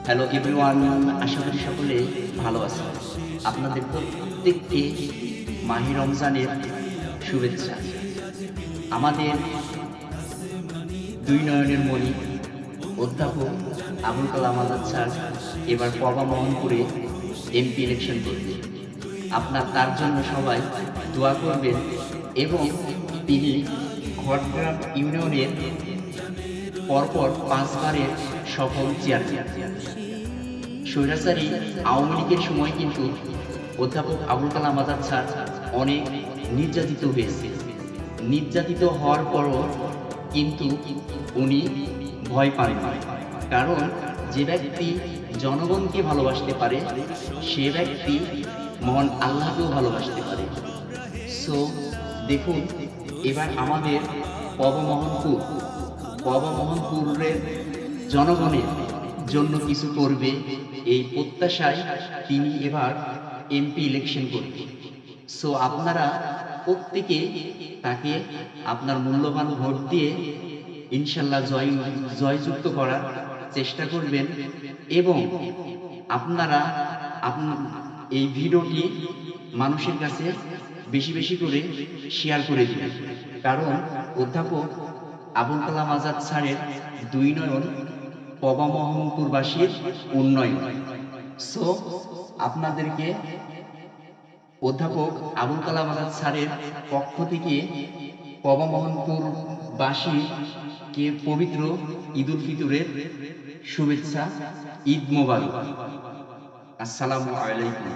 Hello everyone, আশা করি সকলে ভালো আছেন। আপনাদের প্রত্যেককে মাহে রমজানের শুভেচ্ছা। আমাদের দুই নয়নের মণি অধ্যাপক আবুল কালাম আজাদ স্যার এবার পবা মোহনপুরে এমপি ইলেকশন করবে। তার জন্য সবাই দোয়া করবেন এবং তিনি ঘটগ্রাম ইউনিয়নের পরপর 5 বারের সফল চেয়ারম্যান। স্বৈরাচারী আওয়ামী লীগের সময় কিন্তু অধ্যাপক আবুল কালাম আজাদ স্যার অনেক নির্যাতিত হয়েছে। নির্যাতিত হওয়ার পরও কিন্তু উনি ভয় পান না, কারণ যে ব্যক্তি জনগণকে ভালোবাসতে পারে সে ব্যক্তি মহান আল্লাহকেও ভালোবাসতে পারে। সো দেখুন, এবার আমাদের পবমোহনপুরের জনগণের জন্য কিছু করবে এই প্রত্যাশায় তিনি এবার এমপি ইলেকশন করবে। সো আপনারা প্রত্যেকে তাকে আপনার মূল্যবান ভোট দিয়ে ইনশাল্লাহ জয়যুক্ত করার চেষ্টা করবেন এবং আপনারা এই ভিডিওটি মানুষের কাছে বেশি বেশি করে শেয়ার করে দিবেন, কারণ অধ্যাপক আবুল কালাম আজাদ স্যারের দুই নয়ন পবমোহনপুরবাসীর উন্নয়ন। সো আপনাদেরকে অধ্যাপক আবুল কালাম আজাদ স্যারের পক্ষ থেকে পবমোহনপুরবাসীকে পবিত্র ঈদুল ফিতরের শুভেচ্ছা। ঈদ মোবারক। আসসালামু আলাইকুম।